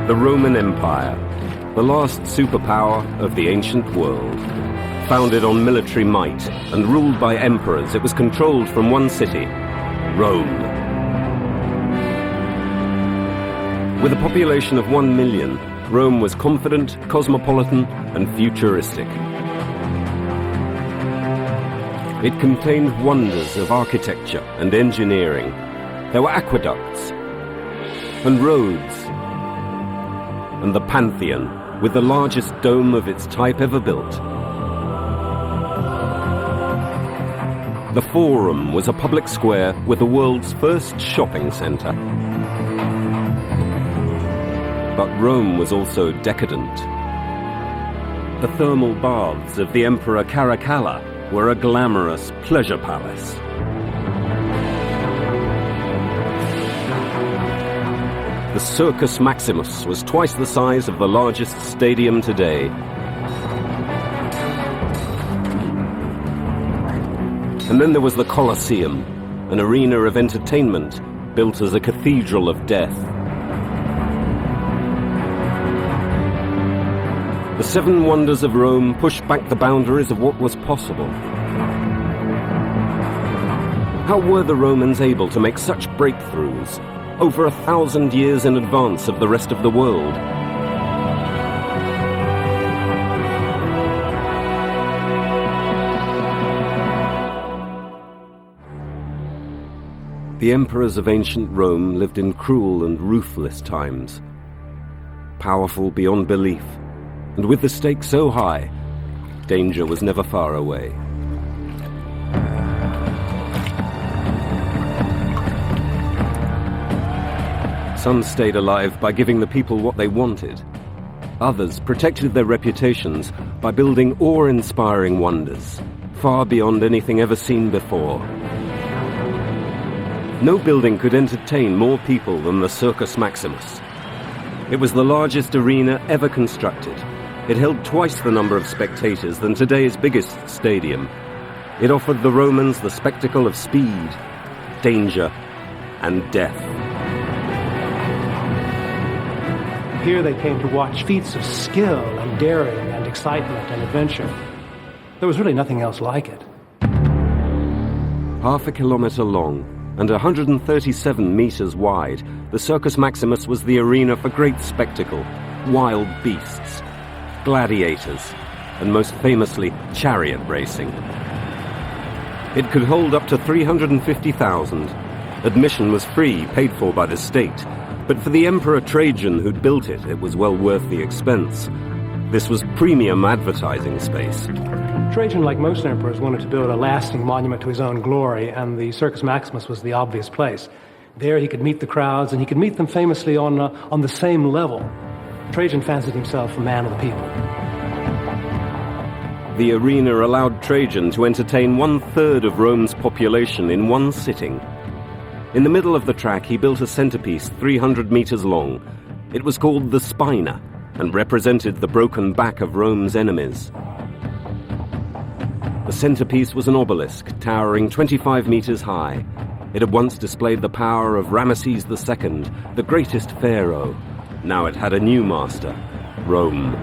The Roman Empire, the last superpower of the ancient world. Founded on military might and ruled by emperors, it was controlled from one city, Rome. With a population of 1 million, Rome was confident, cosmopolitan, and futuristic. It contained wonders of architecture and engineering. There were aqueducts and roads, and the Pantheon, with the largest dome of its type ever built. The Forum was a public square with the world's first shopping center. But Rome was also decadent. The thermal baths of the Emperor Caracalla were a glamorous pleasure palace. The Circus Maximus was twice the size of the largest stadium today. And then there was the Colosseum, an arena of entertainment built as a cathedral of death. The seven wonders of Rome pushed back the boundaries of what was possible. How were the Romans able to make such breakthroughs, over 1,000 years in advance of the rest of the world? The emperors of ancient Rome lived in cruel and ruthless times. Powerful beyond belief, and with the stakes so high, danger was never far away. Some stayed alive by giving the people what they wanted. Others protected their reputations by building awe-inspiring wonders, far beyond anything ever seen before. No building could entertain more people than the Circus Maximus. It was the largest arena ever constructed. It held twice the number of spectators than today's biggest stadium. It offered the Romans the spectacle of speed, danger, and death. Here they came to watch feats of skill and daring and excitement and adventure. There was really nothing else like it. Half a kilometer long and 137 meters wide, the Circus Maximus was the arena for great spectacle, wild beasts, gladiators, and most famously, chariot racing. It could hold up to 350,000. Admission was free, paid for by the state. But for the Emperor Trajan who'd built it, it was well worth the expense. This was premium advertising space. Trajan, like most emperors, wanted to build a lasting monument to his own glory, and the Circus Maximus was the obvious place. There he could meet the crowds, and he could meet them famously on the same level. Trajan fancied himself a man of the people. The arena allowed Trajan to entertain 1/3 of Rome's population in one sitting. In the middle of the track, he built a centerpiece 300 meters long. It was called the Spina and represented the broken back of Rome's enemies. The centerpiece was an obelisk towering 25 meters high. It had once displayed the power of Ramesses II, the greatest pharaoh. Now it had a new master, Rome.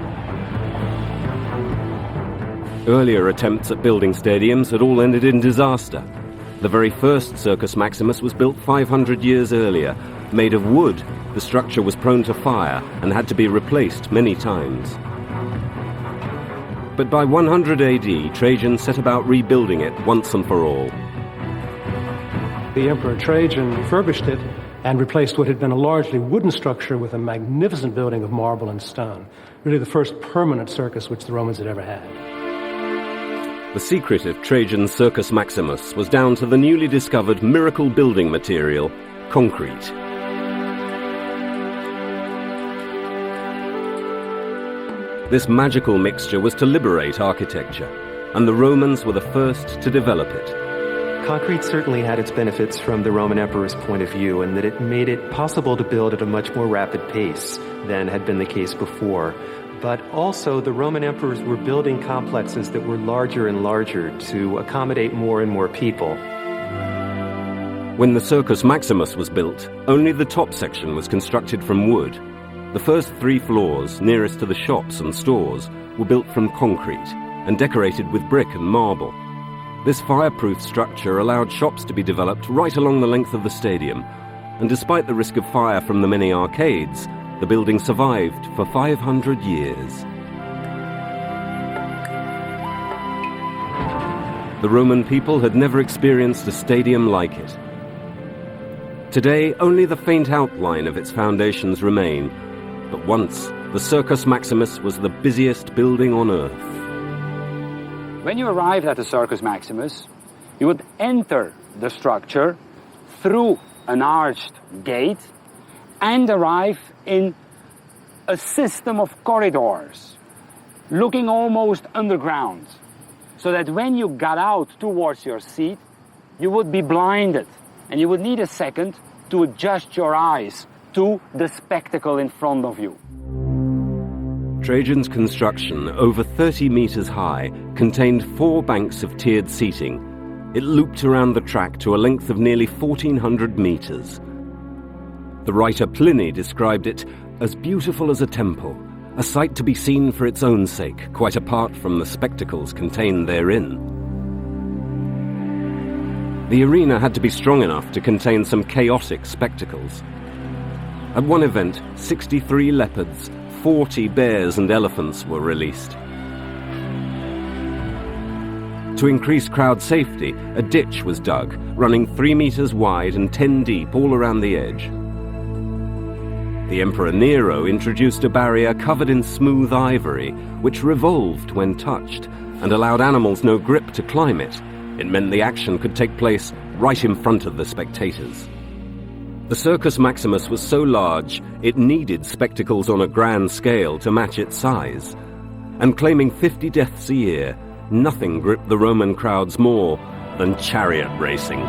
Earlier attempts at building stadiums had all ended in disaster. The very first Circus Maximus was built 500 years earlier. Made of wood, the structure was prone to fire and had to be replaced many times. But by 100 AD, Trajan set about rebuilding it once and for all. The Emperor Trajan refurbished it and replaced what had been a largely wooden structure with a magnificent building of marble and stone. Really the first permanent circus which the Romans had ever had. The secret of Trajan's Circus Maximus was down to the newly discovered miracle building material, concrete. This magical mixture was to liberate architecture, and the Romans were the first to develop it. Concrete certainly had its benefits from the Roman emperor's point of view, in that it made it possible to build at a much more rapid pace than had been the case before. But also, the Roman emperors were building complexes that were larger and larger to accommodate more and more people. When the Circus Maximus was built, only the top section was constructed from wood. The first 3 floors, nearest to the shops and stores, were built from concrete and decorated with brick and marble. This fireproof structure allowed shops to be developed right along the length of the stadium, and despite the risk of fire from the many arcades, the building survived for 500 years. The Roman people had never experienced a stadium like it. Today, only the faint outline of its foundations remain, but once, the Circus Maximus was the busiest building on Earth. When you arrived at the Circus Maximus, you would enter the structure through an arched gate and arrive in a system of corridors, looking almost underground, so that when you got out towards your seat, you would be blinded, and you would need a second to adjust your eyes to the spectacle in front of you. Trajan's construction, over 30 meters high, contained 4 banks of tiered seating. It looped around the track to a length of nearly 1,400 meters. The writer Pliny described it as beautiful as a temple, a sight to be seen for its own sake, quite apart from the spectacles contained therein. The arena had to be strong enough to contain some chaotic spectacles. At one event, 63 leopards, 40 bears and elephants were released. To increase crowd safety, a ditch was dug, running 3 meters wide and 10 deep all around the edge. The Emperor Nero introduced a barrier covered in smooth ivory, which revolved when touched and allowed animals no grip to climb it. It meant the action could take place right in front of the spectators. The Circus Maximus was so large, it needed spectacles on a grand scale to match its size. And claiming 50 deaths a year, nothing gripped the Roman crowds more than chariot racing.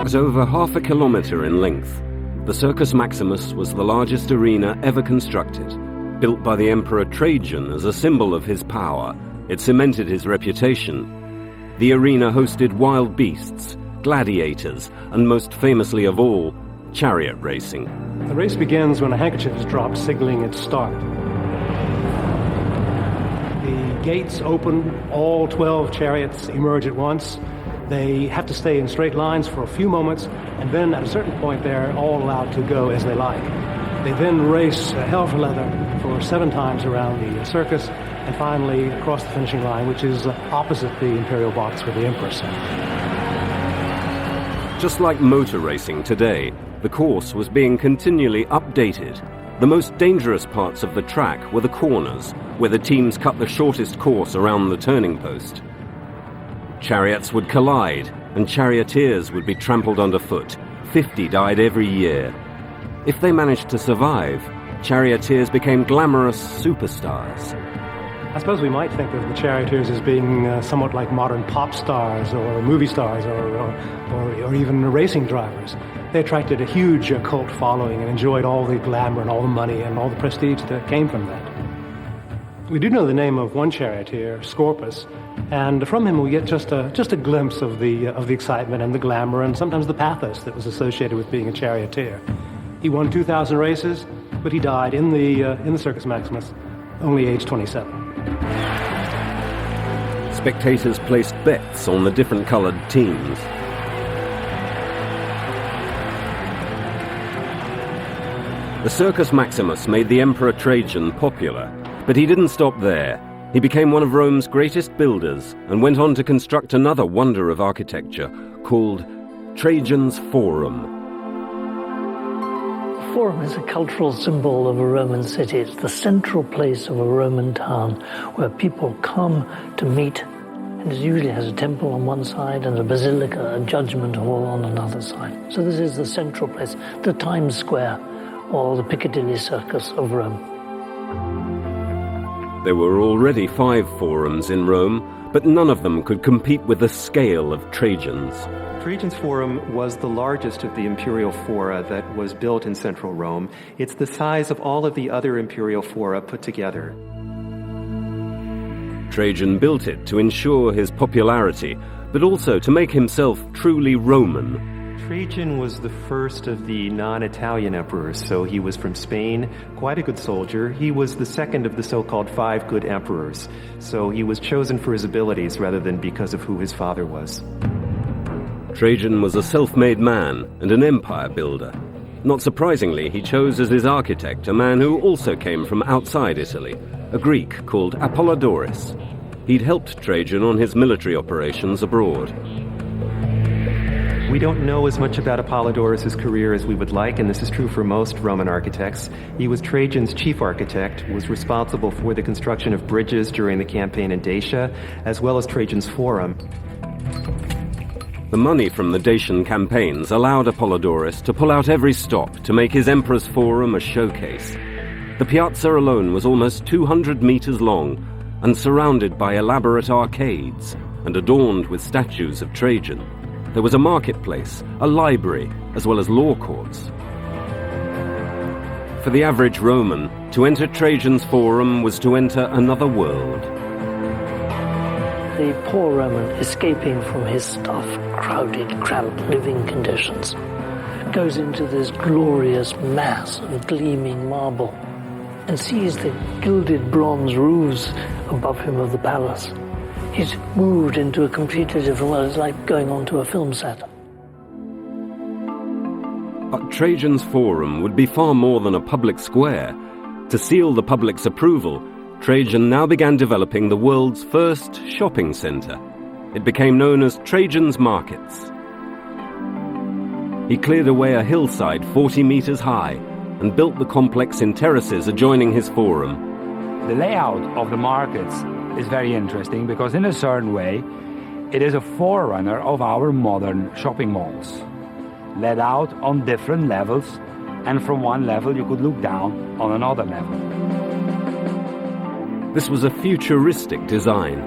At over half a kilometer in length, the Circus Maximus was the largest arena ever constructed. Built by the Emperor Trajan as a symbol of his power, it cemented his reputation. The arena hosted wild beasts, gladiators, and most famously of all, chariot racing. The race begins when a handkerchief is dropped, signaling its start. The gates open, all 12 chariots emerge at once. They have to stay in straight lines for a few moments, and then at a certain point they're all allowed to go as they like. They then race hell for leather for 7 times around the circus, and finally across the finishing line, which is opposite the imperial box where the emperor sat. Just like motor racing today, the course was being continually updated. The most dangerous parts of the track were the corners, where the teams cut the shortest course around the turning post. Chariots would collide, and charioteers would be trampled underfoot. 50 died every year. If they managed to survive, charioteers became glamorous superstars. I suppose we might think of the charioteers as being somewhat like modern pop stars or movie stars or even racing drivers. They attracted a huge cult following and enjoyed all the glamour and all the money and all the prestige that came from that. We do know the name of one charioteer, Scorpus, and from him we get just a glimpse of the excitement and the glamour and sometimes the pathos that was associated with being a charioteer. He won 2,000 races, but he died in the Circus Maximus, only age 27. Spectators placed bets on the different colored teams. The Circus Maximus made the Emperor Trajan popular, but he didn't stop there. He became one of Rome's greatest builders and went on to construct another wonder of architecture called Trajan's Forum. The Forum is a cultural symbol of a Roman city. It's the central place of a Roman town where people come to meet, and it usually has a temple on one side and a basilica, a judgment hall on another side. So this is the central place, the Times Square, or the Piccadilly Circus of Rome. There were already 5 forums in Rome, but none of them could compete with the scale of Trajan's. Trajan's Forum was the largest of the imperial fora that was built in central Rome. It's the size of all of the other imperial fora put together. Trajan built it to ensure his popularity, but also to make himself truly Roman. Trajan was the first of the non-Italian emperors, so he was from Spain, quite a good soldier. He was the second of the so-called 5 good emperors, so he was chosen for his abilities rather than because of who his father was. Trajan was a self-made man and an empire builder. Not surprisingly, he chose as his architect a man who also came from outside Italy, a Greek called Apollodorus. He'd helped Trajan on his military operations abroad. We don't know as much about Apollodorus' career as we would like, and this is true for most Roman architects. He was Trajan's chief architect, was responsible for the construction of bridges during the campaign in Dacia, as well as Trajan's Forum. The money from the Dacian campaigns allowed Apollodorus to pull out every stop to make his Emperor's Forum a showcase. The piazza alone was almost 200 meters long and surrounded by elaborate arcades and adorned with statues of Trajan. There was a marketplace, a library, as well as law courts. For the average Roman, to enter Trajan's Forum was to enter another world. The poor Roman, escaping from his stuff, crowded, cramped living conditions, goes into this glorious mass of gleaming marble and sees the gilded bronze roofs above him of the palace. He's moved into a completely different world. It's like going onto a film set. But Trajan's Forum would be far more than a public square. To seal the public's approval, Trajan now began developing the world's first shopping center. It became known as Trajan's Markets. He cleared away a hillside 40 meters high and built the complex in terraces adjoining his forum. The layout of the markets is very interesting because in a certain way it is a forerunner of our modern shopping malls, laid out on different levels, and from one level you could look down on another level. This was a futuristic design,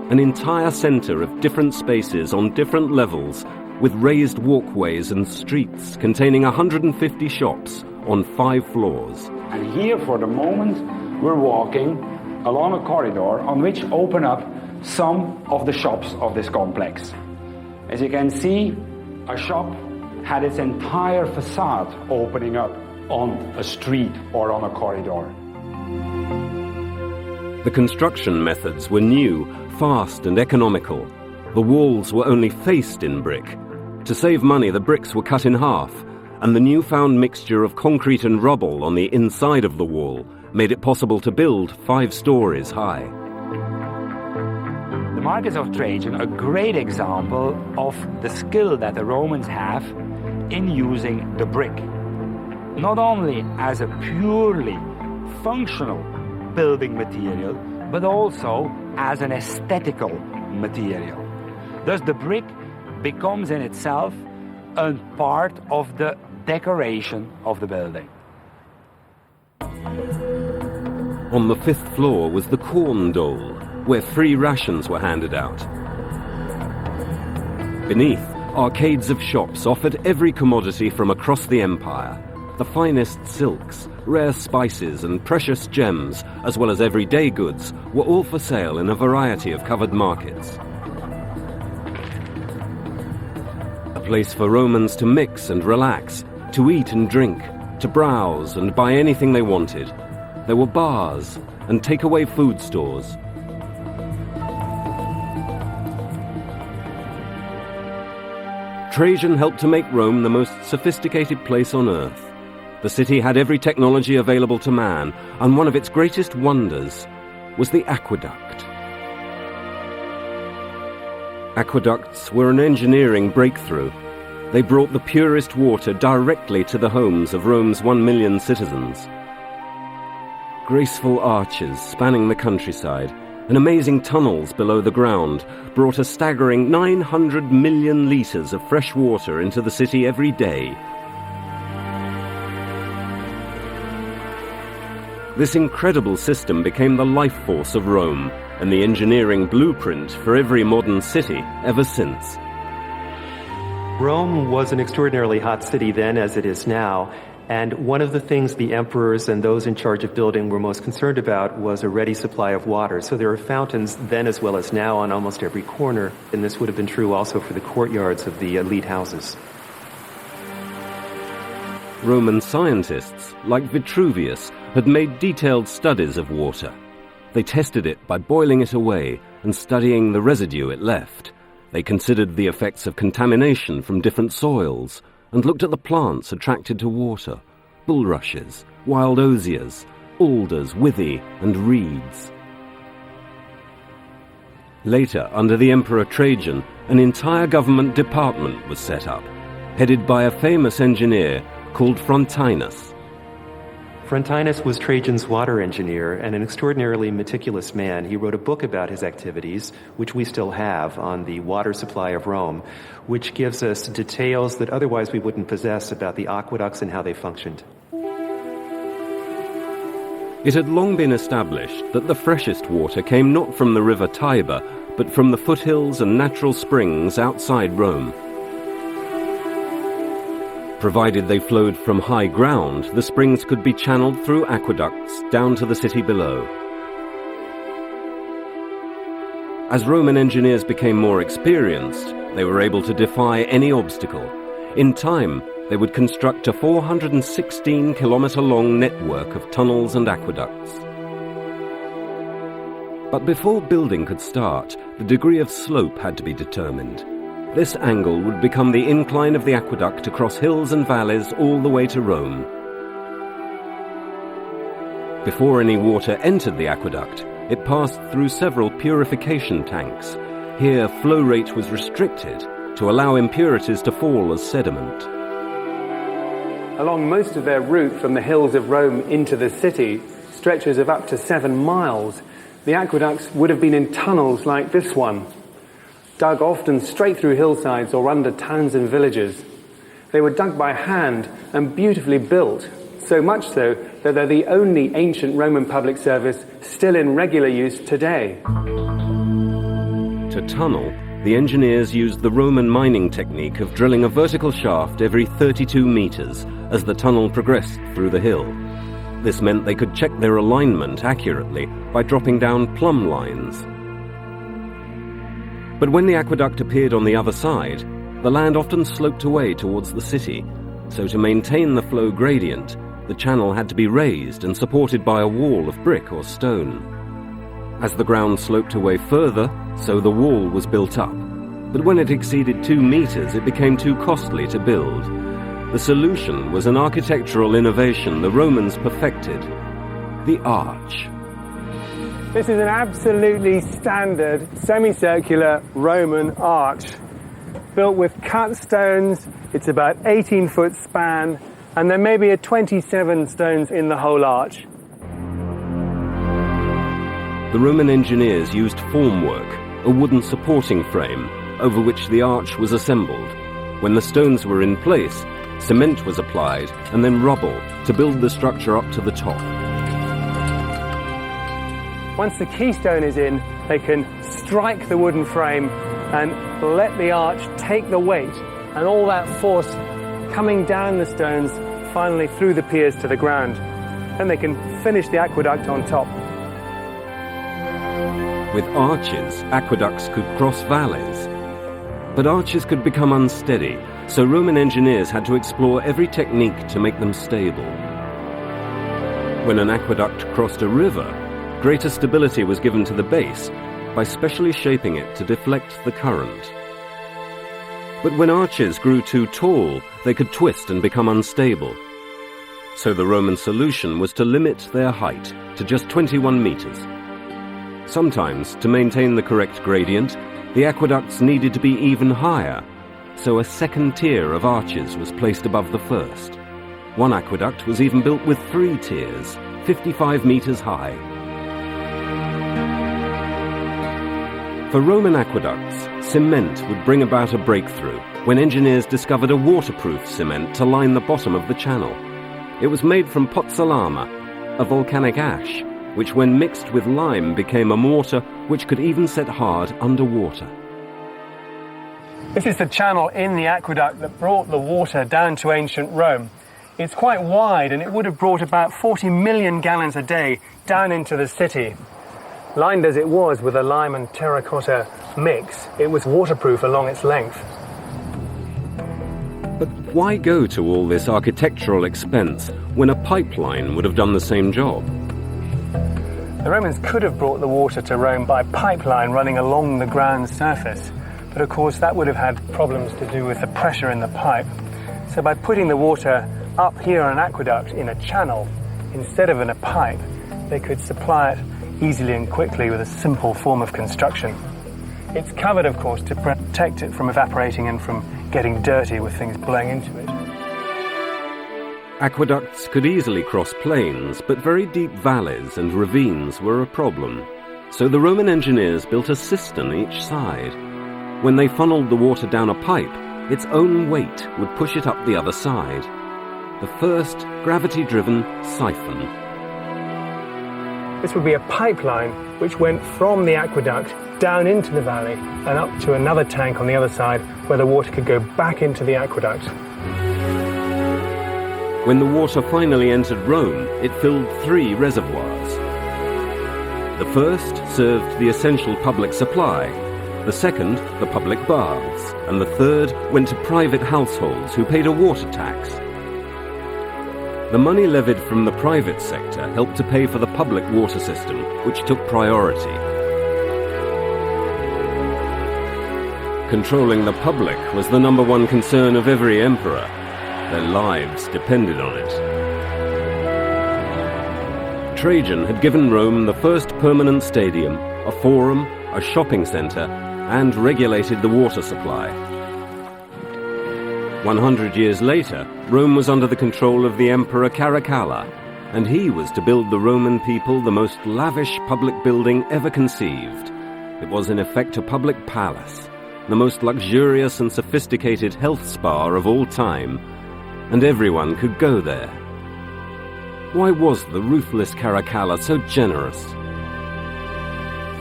an entire center of different spaces on different levels with raised walkways and streets containing 150 shops on 5 floors. And here for the moment we're walking along a corridor on which open up some of the shops of this complex. As you can see, a shop had its entire facade opening up on a street or on a corridor. The construction methods were new, fast and economical. The walls were only faced in brick. To save money, the bricks were cut in half, and the newfound mixture of concrete and rubble on the inside of the wall made it possible to build 5 stories high. The markets of Trajan are a great example of the skill that the Romans have in using the brick, not only as a purely functional building material, but also as an aesthetical material. Thus the brick becomes in itself a part of the decoration of the building. On the 5th floor was the corn dole, where free rations were handed out. Beneath, arcades of shops offered every commodity from across the empire. The finest silks, rare spices and precious gems, as well as everyday goods, were all for sale in a variety of covered markets. A place for Romans to mix and relax, to eat and drink, to browse and buy anything they wanted. There were bars and takeaway food stores. Trajan helped to make Rome the most sophisticated place on earth. The city had every technology available to man, and one of its greatest wonders was the aqueduct. Aqueducts were an engineering breakthrough. They brought the purest water directly to the homes of Rome's 1 million citizens. Graceful arches spanning the countryside and amazing tunnels below the ground brought a staggering 900 million litres of fresh water into the city every day. This incredible system became the life force of Rome and the engineering blueprint for every modern city ever since. Rome was an extraordinarily hot city then, as it is now, and one of the things the emperors and those in charge of building were most concerned about was a ready supply of water. So there are fountains then as well as now on almost every corner, and this would have been true also for the courtyards of the elite houses. Roman scientists, like Vitruvius, had made detailed studies of water. They tested it by boiling it away and studying the residue it left. They considered the effects of contamination from different soils and looked at the plants attracted to water: bulrushes, wild osiers, alders, withy, and reeds. Later, under the Emperor Trajan, an entire government department was set up, headed by a famous engineer called Frontinus. Frontinus was Trajan's water engineer and an extraordinarily meticulous man. He wrote a book about his activities, which we still have, on the water supply of Rome, which gives us details that otherwise we wouldn't possess about the aqueducts and how they functioned. It had long been established that the freshest water came not from the river Tiber, but from the foothills and natural springs outside Rome. Provided they flowed from high ground, the springs could be channeled through aqueducts down to the city below. As Roman engineers became more experienced, they were able to defy any obstacle. In time, they would construct a 416-kilometer-long network of tunnels and aqueducts. But before building could start, the degree of slope had to be determined. This angle would become the incline of the aqueduct across hills and valleys all the way to Rome. Before any water entered the aqueduct, it passed through several purification tanks. Here, flow rate was restricted to allow impurities to fall as sediment. Along most of their route from the hills of Rome into the city, stretches of up to 7 miles, the aqueducts would have been in tunnels like this one, dug often straight through hillsides or under towns and villages. They were dug by hand and beautifully built, so much so that they're the only ancient Roman public service still in regular use today. To tunnel, the engineers used the Roman mining technique of drilling a vertical shaft every 32 meters as the tunnel progressed through the hill. This meant they could check their alignment accurately by dropping down plumb lines. But when the aqueduct appeared on the other side, the land often sloped away towards the city, so to maintain the flow gradient, the channel had to be raised and supported by a wall of brick or stone. As the ground sloped away further, so the wall was built up. But when it exceeded 2 meters, it became too costly to build. The solution was an architectural innovation the Romans perfected: the arch. This is an absolutely standard semicircular Roman arch, built with cut stones. It's about 18-foot span, and there may be 27 stones in the whole arch. The Roman engineers used formwork, a wooden supporting frame, over which the arch was assembled. When the stones were in place, cement was applied, and then rubble to build the structure up to the top. Once the keystone is in, they can strike the wooden frame and let the arch take the weight and all that force coming down the stones finally through the piers to the ground. Then they can finish the aqueduct on top. With arches, aqueducts could cross valleys. But arches could become unsteady, so Roman engineers had to explore every technique to make them stable. When an aqueduct crossed a river, greater stability was given to the base by specially shaping it to deflect the current. But when arches grew too tall, they could twist and become unstable. So the Roman solution was to limit their height to just 21 meters. Sometimes, to maintain the correct gradient, the aqueducts needed to be even higher, so a second tier of arches was placed above the first. One aqueduct was even built with 3 tiers, 55 meters high. For Roman aqueducts, cement would bring about a breakthrough when engineers discovered a waterproof cement to line the bottom of the channel. It was made from pozzolana, a volcanic ash, which when mixed with lime became a mortar which could even set hard underwater. This is the channel in the aqueduct that brought the water down to ancient Rome. It's quite wide, and it would have brought about 40 million gallons a day down into the city. Lined as it was with a lime and terracotta mix, it was waterproof along its length. But why go to all this architectural expense when a pipeline would have done the same job? The Romans could have brought the water to Rome by pipeline running along the ground surface, but of course that would have had problems to do with the pressure in the pipe. So by putting the water up here on an aqueduct in a channel instead of in a pipe, they could supply it easily and quickly with a simple form of construction. It's covered, of course, to protect it from evaporating and from getting dirty with things blowing into it. Aqueducts could easily cross plains, but very deep valleys and ravines were a problem. So the Roman engineers built a cistern each side. When they funneled the water down a pipe, its own weight would push it up the other side. The first gravity-driven siphon. This would be a pipeline which went from the aqueduct down into the valley and up to another tank on the other side where the water could go back into the aqueduct. When the water finally entered Rome, it filled 3 reservoirs. The first served the essential public supply, the second the public baths, and the third went to private households who paid a water tax. The money levied from the private sector helped to pay for the public water system, which took priority. Controlling the public was the number one concern of every emperor. Their lives depended on it. Trajan had given Rome the first permanent stadium, a forum, a shopping centre, and regulated the water supply. 100 years later, Rome was under the control of the Emperor Caracalla, and he was to build the Roman people the most lavish public building ever conceived. It was in effect a public palace, the most luxurious and sophisticated health spa of all time, and everyone could go there. Why was the ruthless Caracalla so generous?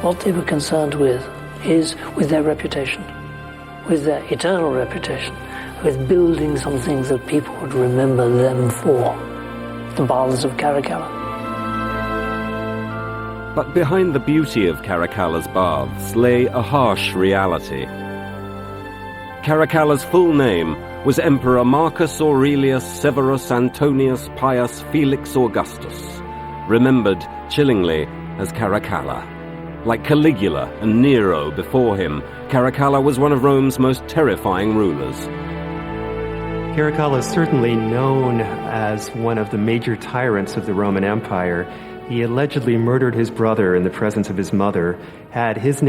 What they were concerned with is with their reputation, with their eternal reputation, with building some things that people would remember them for. The baths of Caracalla. But behind the beauty of Caracalla's baths lay a harsh reality. Caracalla's full name was Emperor Marcus Aurelius Severus Antonius Pius Felix Augustus, remembered chillingly as Caracalla. Like Caligula and Nero before him, Caracalla was one of Rome's most terrifying rulers. Caracalla is certainly known as one of the major tyrants of the Roman Empire. He allegedly murdered his brother in the presence of his mother, had his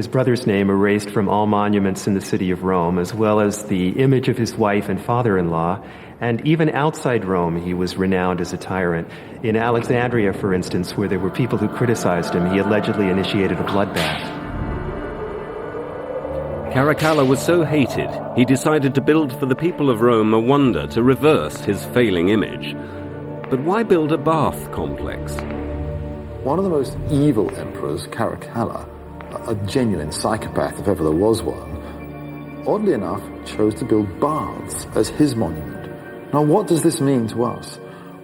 brother's name erased from all monuments in the city of Rome, as well as the image of his wife and father-in-law, and even outside Rome he was renowned as a tyrant. In Alexandria, for instance, where there were people who criticized him, he allegedly initiated a bloodbath. Caracalla was so hated, he decided to build for the people of Rome a wonder to reverse his failing image. But why build a bath complex? One of the most evil emperors, Caracalla, a genuine psychopath if ever there was one, oddly enough chose to build baths as his monument. Now what does this mean to us?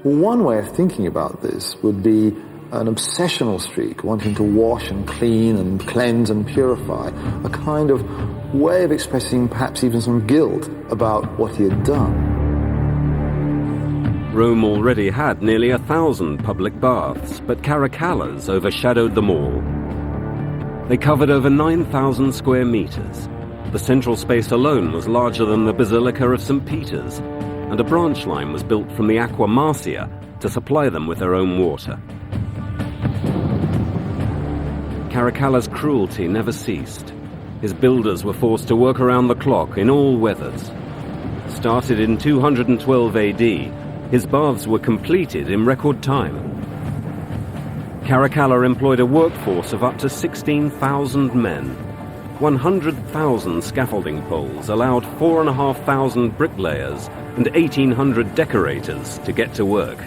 Well, one way of thinking about this would be an obsessional streak, wanting to wash and clean and cleanse and purify, a kind of way of expressing perhaps even some guilt about what he had done. Rome already had nearly 1,000 public baths, but Caracalla's overshadowed them all. They covered over 9,000 square meters. The central space alone was larger than the Basilica of St. Peter's, and a branch line was built from the Aqua Marcia to supply them with their own water. Caracalla's cruelty never ceased. His builders were forced to work around the clock in all weathers. Started in 212 AD, his baths were completed in record time. Caracalla employed a workforce of up to 16,000 men. 100,000 scaffolding poles allowed 4,500 bricklayers and 1,800 decorators to get to work.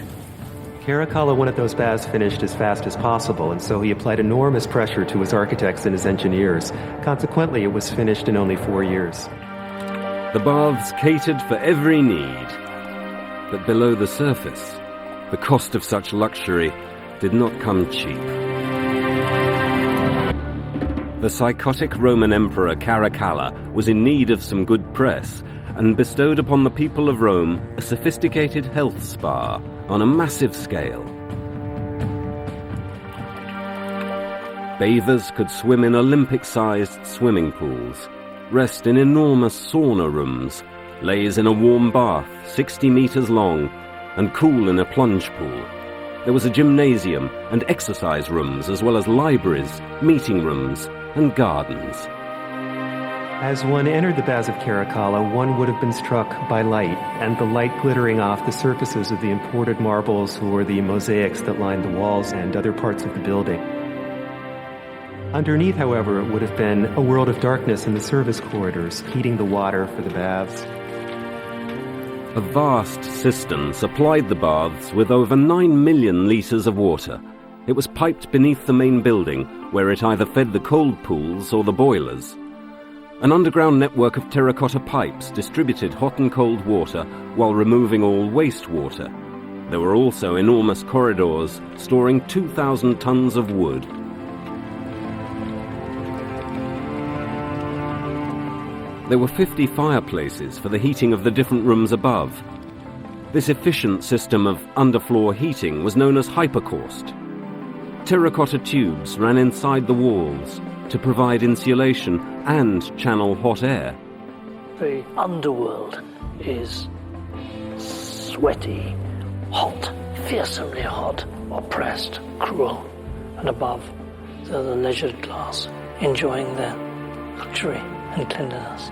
Caracalla wanted those baths finished as fast as possible, and so he applied enormous pressure to his architects and his engineers. Consequently, it was finished in only 4 years. The baths catered for every need. But below the surface, the cost of such luxury did not come cheap. The psychotic Roman Emperor Caracalla was in need of some good press and bestowed upon the people of Rome a sophisticated health spa on a massive scale. Bathers could swim in Olympic-sized swimming pools, rest in enormous sauna rooms, laze in a warm bath 60 meters long, and cool in a plunge pool. There was a gymnasium and exercise rooms, as well as libraries, meeting rooms, and gardens. As one entered the Baths of Caracalla, one would have been struck by light, and the light glittering off the surfaces of the imported marbles or the mosaics that lined the walls and other parts of the building. Underneath, however, it would have been a world of darkness in the service corridors, heating the water for the baths. A vast cistern supplied the baths with over 9 million litres of water. It was piped beneath the main building, where it either fed the cold pools or the boilers. An underground network of terracotta pipes distributed hot and cold water while removing all wastewater. There were also enormous corridors storing 2,000 tons of wood. There were 50 fireplaces for the heating of the different rooms above. This efficient system of underfloor heating was known as hypercaust. Terracotta tubes ran inside the walls to provide insulation and channel hot air. The underworld is sweaty, hot, fearsomely hot, oppressed, cruel. And above, they're the leisured class, enjoying their luxury and cleanliness.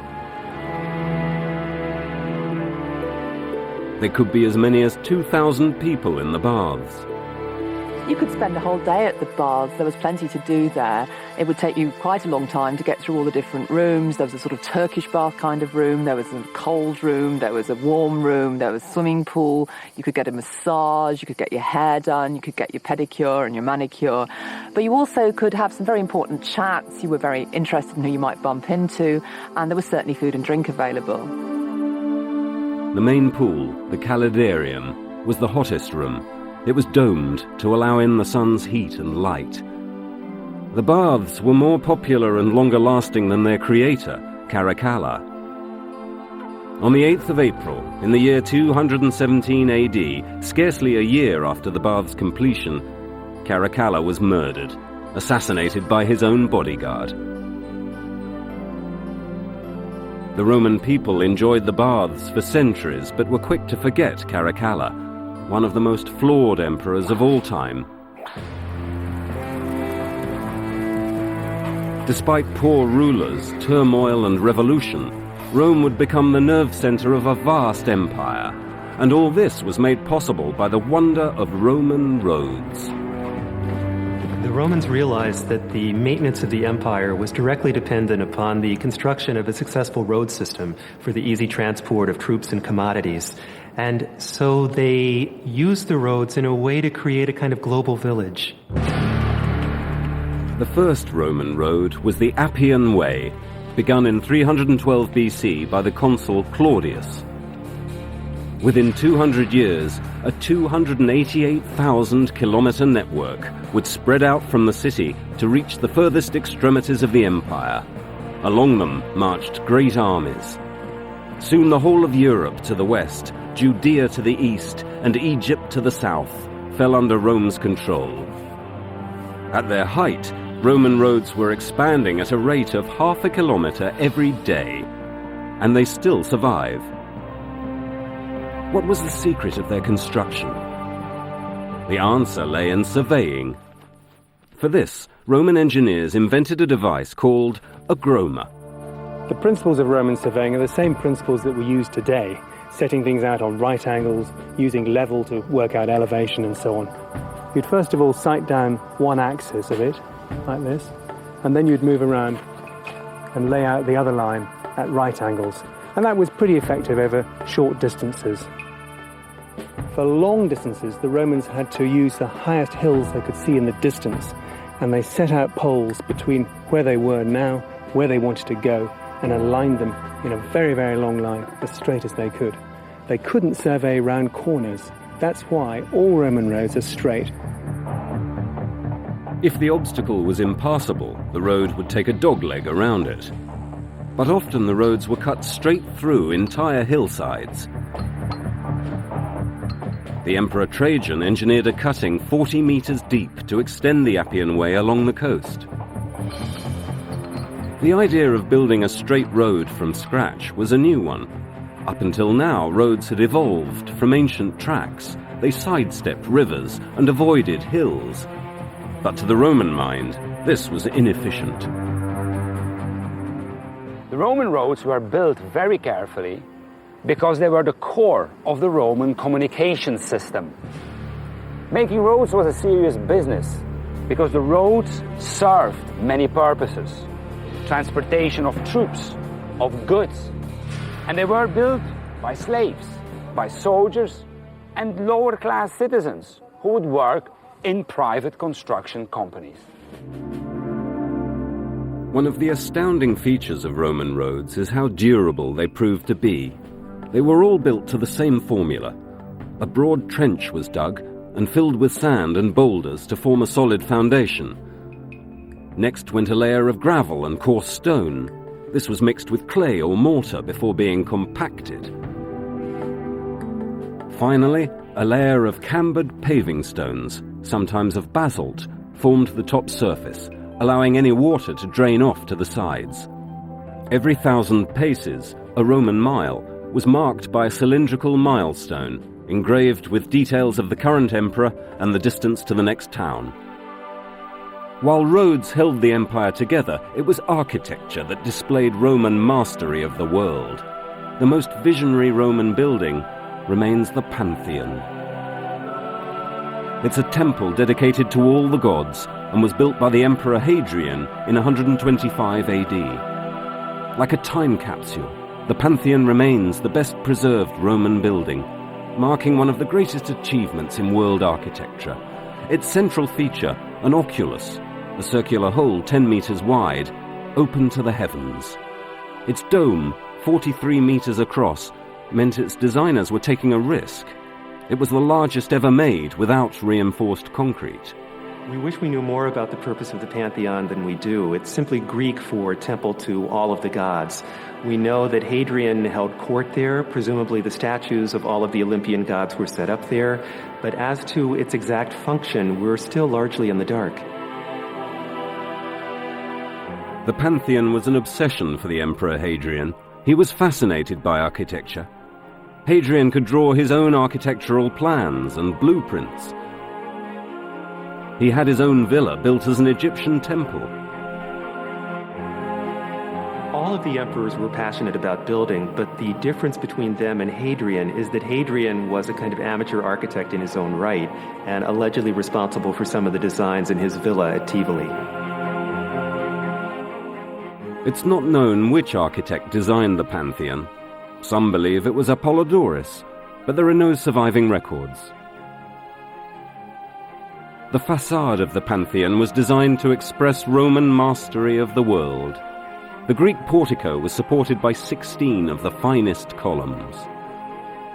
There could be as many as 2,000 people in the baths. You could spend the whole day at the baths. There was plenty to do there. It would take you quite a long time to get through all the different rooms. There was a sort of Turkish bath kind of room. There was a cold room. There was a warm room. There was a swimming pool. You could get a massage. You could get your hair done. You could get your pedicure and your manicure. But you also could have some very important chats. You were very interested in who you might bump into. And there was certainly food and drink available. The main pool, the Calidarium, was the hottest room. It was domed to allow in the sun's heat and light. The baths were more popular and longer-lasting than their creator, Caracalla. On the 8th of April, in the year 217 AD, scarcely a year after the baths' completion, Caracalla was murdered, assassinated by his own bodyguard. The Roman people enjoyed the baths for centuries, but were quick to forget Caracalla, one of the most flawed emperors of all time. Despite poor rulers, turmoil and revolution, Rome would become the nerve center of a vast empire, and all this was made possible by the wonder of Roman roads. The Romans realized that the maintenance of the empire was directly dependent upon the construction of a successful road system for the easy transport of troops and commodities. And so they used the roads in a way to create a kind of global village. The first Roman road was the Appian Way, begun in 312 BC by the consul Claudius. Within 200 years, a 288,000-kilometer network would spread out from the city to reach the furthest extremities of the empire. Along them marched great armies. Soon the whole of Europe to the west, Judea to the east, and Egypt to the south fell under Rome's control. At their height, Roman roads were expanding at a rate of half a kilometer every day, and they still survive. What was the secret of their construction? The answer lay in surveying. For this, Roman engineers invented a device called a groma. The principles of Roman surveying are the same principles that we use today, setting things out on right angles, using level to work out elevation and so on. You'd first of all sight down one axis of it, like this, and then you'd move around and lay out the other line at right angles. And that was pretty effective over short distances. For long distances, the Romans had to use the highest hills they could see in the distance, and they set out poles between where they were now, where they wanted to go, and aligned them in a very, very long line, as straight as they could. They couldn't survey round corners. That's why all Roman roads are straight. If the obstacle was impassable, the road would take a dogleg around it. But often the roads were cut straight through entire hillsides. The Emperor Trajan engineered a cutting 40 meters deep to extend the Appian Way along the coast. The idea of building a straight road from scratch was a new one. Up until now, roads had evolved from ancient tracks. They sidestepped rivers and avoided hills. But to the Roman mind, this was inefficient. The Roman roads were built very carefully because they were the core of the Roman communication system. Making roads was a serious business because the roads served many purposes. Transportation of troops, of goods, and they were built by slaves, by soldiers, and lower-class citizens who would work in private construction companies. One of the astounding features of Roman roads is how durable they proved to be. They were all built to the same formula. A broad trench was dug and filled with sand and boulders to form a solid foundation. Next went a layer of gravel and coarse stone. This was mixed with clay or mortar before being compacted. Finally, a layer of cambered paving stones, sometimes of basalt, formed the top surface, allowing any water to drain off to the sides. Every 1,000 paces, a Roman mile, was marked by a cylindrical milestone, engraved with details of the current emperor and the distance to the next town. While roads held the empire together, it was architecture that displayed Roman mastery of the world. The most visionary Roman building remains the Pantheon. It's a temple dedicated to all the gods and was built by the Emperor Hadrian in 125 AD. Like a time capsule, the Pantheon remains the best preserved Roman building, marking one of the greatest achievements in world architecture. Its central feature, an oculus, a circular hole 10 meters wide, open to the heavens. Its dome, 43 meters across, meant its designers were taking a risk. It was the largest ever made without reinforced concrete. We wish we knew more about the purpose of the Pantheon than we do. It's simply Greek for temple to all of the gods. We know that Hadrian held court there. Presumably the statues of all of the Olympian gods were set up there. But as to its exact function, we're still largely in the dark. The Pantheon was an obsession for the Emperor Hadrian. He was fascinated by architecture. Hadrian could draw his own architectural plans and blueprints. He had his own villa built as an Egyptian temple. All of the emperors were passionate about building, but the difference between them and Hadrian is that Hadrian was a kind of amateur architect in his own right, and allegedly responsible for some of the designs in his villa at Tivoli. It's not known which architect designed the Pantheon. Some believe it was Apollodorus, but there are no surviving records. The facade of the Pantheon was designed to express Roman mastery of the world. The Greek portico was supported by 16 of the finest columns.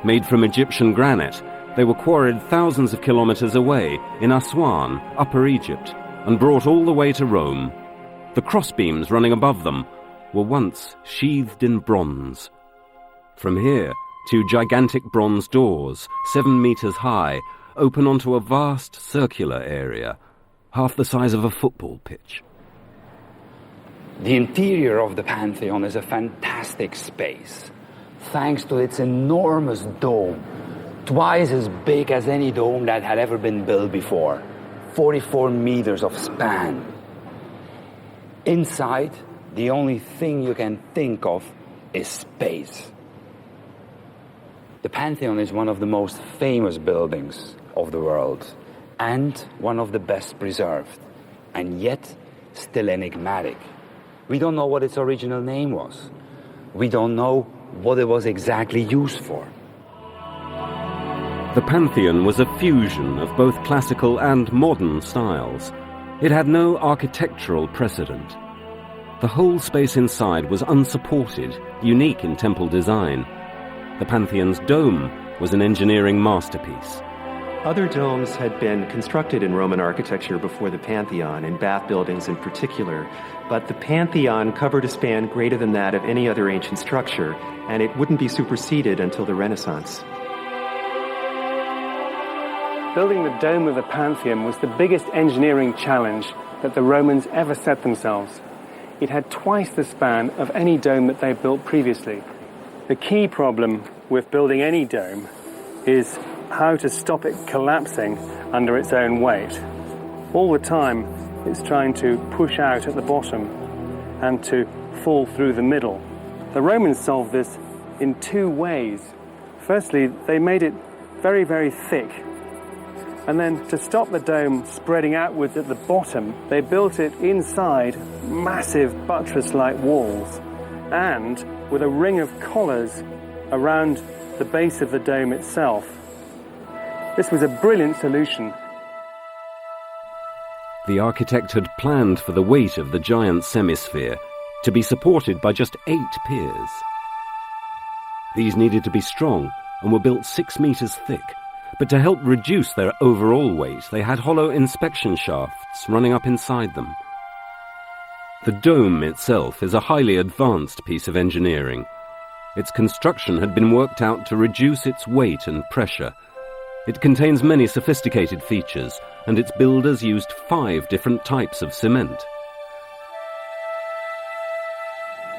Made from Egyptian granite, they were quarried thousands of kilometers away in Aswan, Upper Egypt, and brought all the way to Rome. The crossbeams running above them were once sheathed in bronze. From here, two gigantic bronze doors, 7 meters high, open onto a vast circular area, half the size of a football pitch. The interior of the Pantheon is a fantastic space, thanks to its enormous dome, twice as big as any dome that had ever been built before, 44 meters of span. Inside, the only thing you can think of is space. The Pantheon is one of the most famous buildings of the world and one of the best preserved, and yet still enigmatic. We don't know what its original name was. We don't know what it was exactly used for. The Pantheon was a fusion of both classical and modern styles. It had no architectural precedent. The whole space inside was unsupported, unique in temple design. The Pantheon's dome was an engineering masterpiece. Other domes had been constructed in Roman architecture before the Pantheon, in bath buildings in particular, but the Pantheon covered a span greater than that of any other ancient structure, and it wouldn't be superseded until the Renaissance. Building the dome of the Pantheon was the biggest engineering challenge that the Romans ever set themselves. It had twice the span of any dome that they built previously. The key problem with building any dome is how to stop it collapsing under its own weight. All the time, it's trying to push out at the bottom and to fall through the middle. The Romans solved this in two ways. Firstly, they made it very, very thick. And then to stop the dome spreading outwards at the bottom, they built it inside massive buttress-like walls and with a ring of collars around the base of the dome itself. This was a brilliant solution. The architect had planned for the weight of the giant semisphere to be supported by just 8 piers. These needed to be strong and were built 6 meters thick, but to help reduce their overall weight, they had hollow inspection shafts running up inside them. The dome itself is a highly advanced piece of engineering. Its construction had been worked out to reduce its weight and pressure. It contains many sophisticated features, and its builders used 5 different types of cement.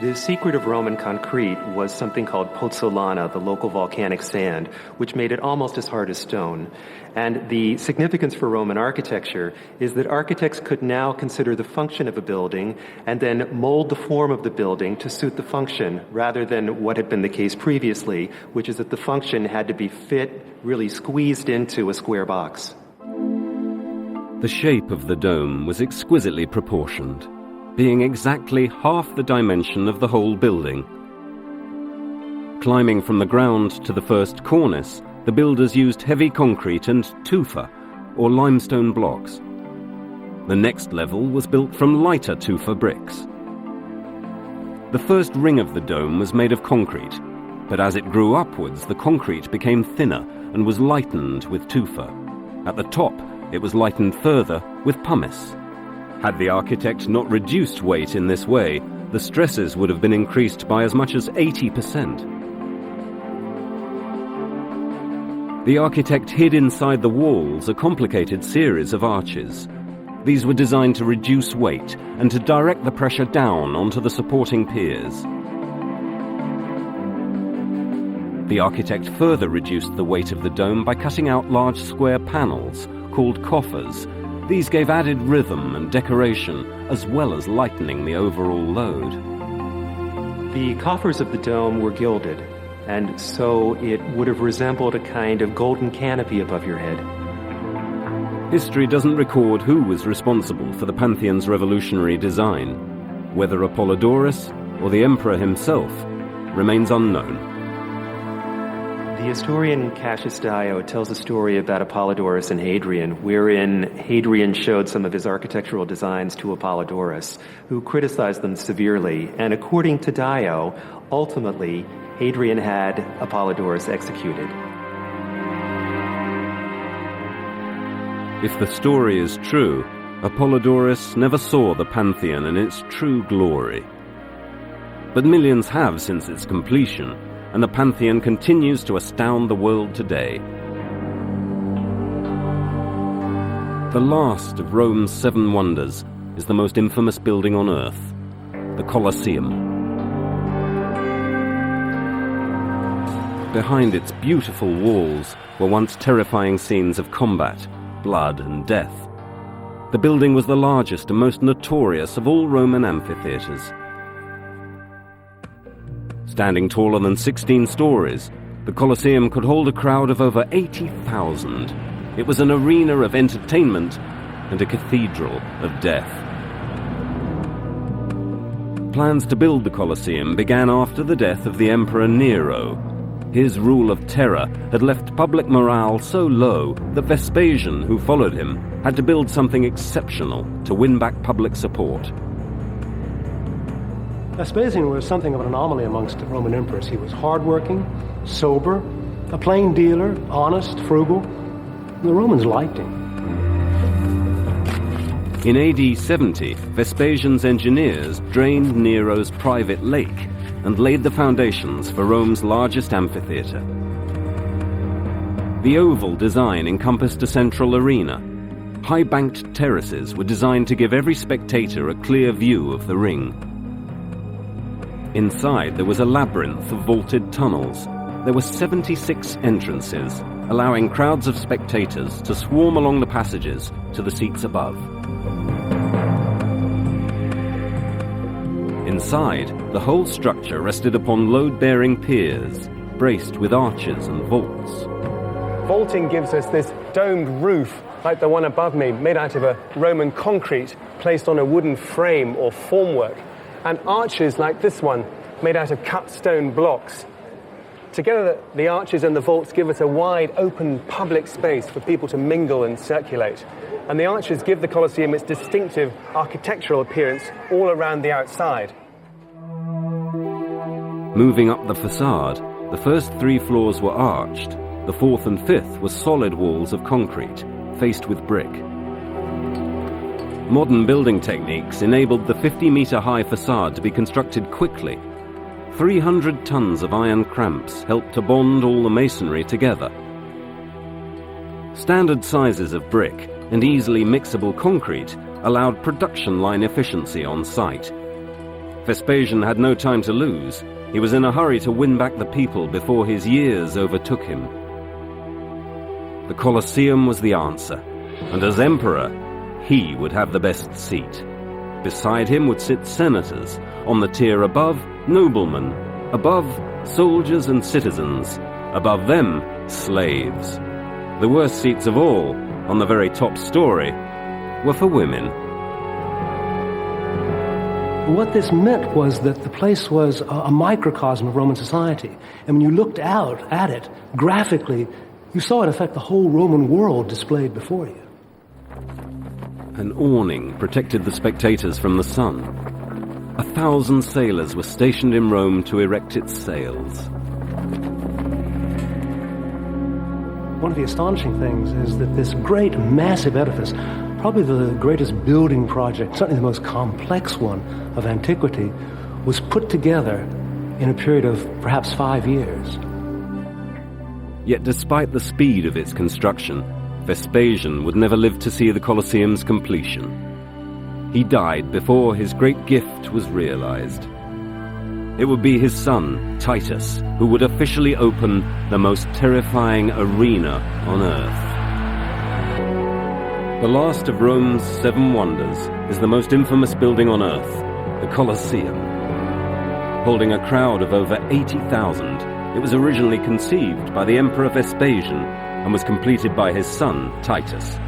The secret of Roman concrete was something called pozzolana, the local volcanic sand, which made it almost as hard as stone. And the significance for Roman architecture is that architects could now consider the function of a building and then mold the form of the building to suit the function, rather than what had been the case previously, which is that the function had to be really squeezed into a square box. The shape of the dome was exquisitely proportioned, being exactly half the dimension of the whole building. Climbing from the ground to the first cornice, the builders used heavy concrete and tufa, or limestone blocks. The next level was built from lighter tufa bricks. The first ring of the dome was made of concrete, but as it grew upwards, the concrete became thinner and was lightened with tufa. At the top, it was lightened further with pumice. Had the architect not reduced weight in this way, the stresses would have been increased by as much as 80%. The architect hid inside the walls a complicated series of arches. These were designed to reduce weight and to direct the pressure down onto the supporting piers. The architect further reduced the weight of the dome by cutting out large square panels called coffers. These gave added rhythm and decoration, as well as lightening the overall load. The coffers of the dome were gilded, and so it would have resembled a kind of golden canopy above your head. History doesn't record who was responsible for the Pantheon's revolutionary design. Whether Apollodorus or the emperor himself remains unknown. The historian Cassius Dio tells a story about Apollodorus and Hadrian, wherein Hadrian showed some of his architectural designs to Apollodorus, who criticized them severely. And according to Dio, ultimately, Hadrian had Apollodorus executed. If the story is true, Apollodorus never saw the Pantheon in its true glory. But millions have since its completion, and the Pantheon continues to astound the world today. The last of Rome's 7 wonders is the most infamous building on earth, the Colosseum. Behind its beautiful walls were once terrifying scenes of combat, blood and death. The building was the largest and most notorious of all Roman amphitheaters. Standing taller than 16 stories, the Colosseum could hold a crowd of over 80,000. It was an arena of entertainment and a cathedral of death. Plans to build the Colosseum began after the death of the Emperor Nero. His rule of terror had left public morale so low that Vespasian, who followed him, had to build something exceptional to win back public support. Vespasian was something of an anomaly amongst the Roman emperors. He was hardworking, sober, a plain dealer, honest, frugal. The Romans liked him. In AD 70, Vespasian's engineers drained Nero's private lake and laid the foundations for Rome's largest amphitheatre. The oval design encompassed a central arena. High-banked terraces were designed to give every spectator a clear view of the ring. Inside, there was a labyrinth of vaulted tunnels. There were 76 entrances, allowing crowds of spectators to swarm along the passages to the seats above. Inside, the whole structure rested upon load-bearing piers, braced with arches and vaults. Vaulting gives us this domed roof, like the one above me, made out of a Roman concrete placed on a wooden frame or formwork, and arches like this one, made out of cut stone blocks. Together, the arches and the vaults give us a wide, open public space for people to mingle and circulate. And the arches give the Colosseum its distinctive architectural appearance all around the outside. Moving up the facade, the first 3 floors were arched. The 4th and 5th were solid walls of concrete, faced with brick. Modern building techniques enabled the 50-meter-high facade to be constructed quickly. 300 tons of iron cramps helped to bond all the masonry together. Standard sizes of brick and easily mixable concrete allowed production line efficiency on site. Vespasian had no time to lose. He was in a hurry to win back the people before his years overtook him. The Colosseum was the answer, and as emperor, he would have the best seat. Beside him would sit senators, on the tier above, noblemen, above, soldiers and citizens, above them, slaves. The worst seats of all, on the very top story, were for women. What this meant was that the place was a microcosm of Roman society. And when you looked out at it, graphically, you saw in effect the whole Roman world displayed before you. An awning protected the spectators from the sun. 1,000 sailors were stationed in Rome to erect its sails. One of the astonishing things is that this great, massive edifice, probably the greatest building project, certainly the most complex one of antiquity, was put together in a period of perhaps 5 years. Yet despite the speed of its construction, Vespasian would never live to see the Colosseum's completion. He died before his great gift was realized. It would be his son, Titus, who would officially open the most terrifying arena on Earth. The last of Rome's 7 wonders is the most infamous building on Earth, the Colosseum. Holding a crowd of over 80,000, it was originally conceived by the Emperor Vespasian and was completed by his son, Titus.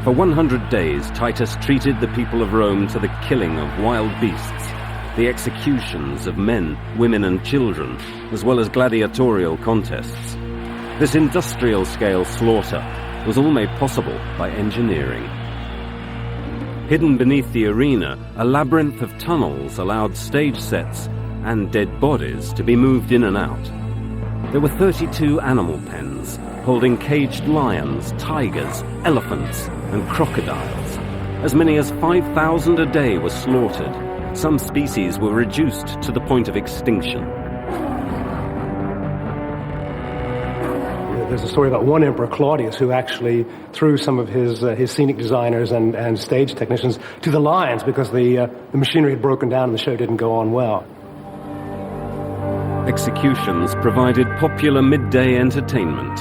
For 100 days, Titus treated the people of Rome to the killing of wild beasts, the executions of men, women and children, as well as gladiatorial contests. This industrial-scale slaughter was all made possible by engineering. Hidden beneath the arena, a labyrinth of tunnels allowed stage sets and dead bodies to be moved in and out. There were 32 animal pens, holding caged lions, tigers, elephants, and crocodiles. As many as 5,000 a day were slaughtered. Some species were reduced to the point of extinction. There's a story about one emperor, Claudius, who actually threw some of his scenic designers and stage technicians to the lions because the machinery had broken down and the show didn't go on well. Executions provided popular midday entertainment.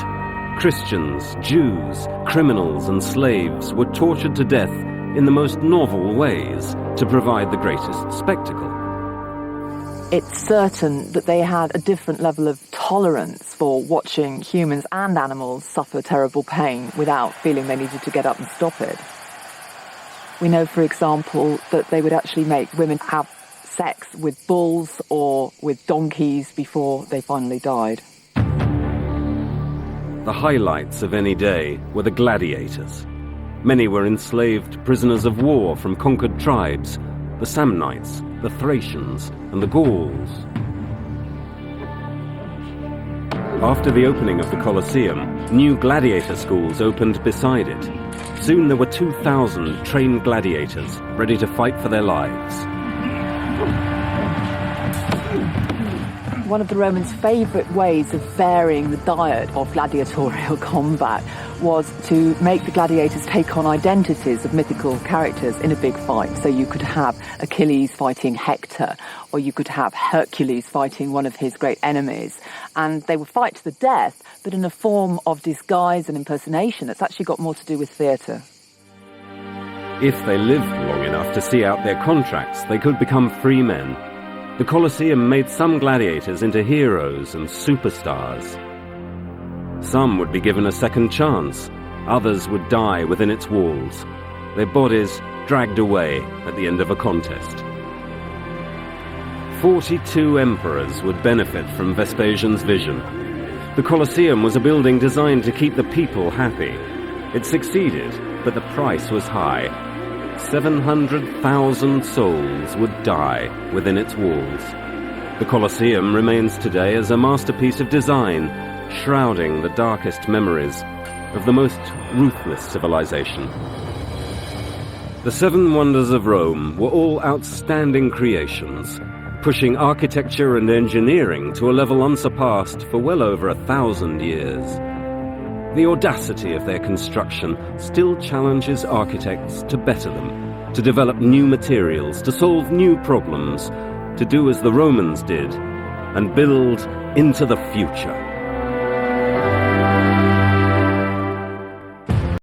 Christians, Jews, criminals and slaves were tortured to death in the most novel ways to provide the greatest spectacle. It's certain that they had a different level of tolerance for watching humans and animals suffer terrible pain without feeling they needed to get up and stop it. We know, for example, that they would actually make women have sex with bulls or with donkeys before they finally died. The highlights of any day were the gladiators. Many were enslaved prisoners of war from conquered tribes, the Samnites, the Thracians, and the Gauls. After the opening of the Colosseum, new gladiator schools opened beside it. Soon there were 2,000 trained gladiators ready to fight for their lives. One of the Romans' favourite ways of varying the diet of gladiatorial combat was to make the gladiators take on identities of mythical characters in a big fight. So you could have Achilles fighting Hector, or you could have Hercules fighting one of his great enemies. And they would fight to the death, but in a form of disguise and impersonation that's actually got more to do with theatre. If they lived long enough to see out their contracts, they could become free men. The Colosseum made some gladiators into heroes and superstars. Some would be given a second chance. Others would die within its walls, their bodies dragged away at the end of a contest. 42 emperors would benefit from Vespasian's vision. The Colosseum was a building designed to keep the people happy. It succeeded, but the price was high. 700,000 souls would die within its walls. The Colosseum remains today as a masterpiece of design, shrouding the darkest memories of the most ruthless civilization. The Seven Wonders of Rome were all outstanding creations, pushing architecture and engineering to a level unsurpassed for well over 1,000 years. The audacity of their construction still challenges architects to better them, to develop new materials, to solve new problems, to do as the Romans did, and build into the future.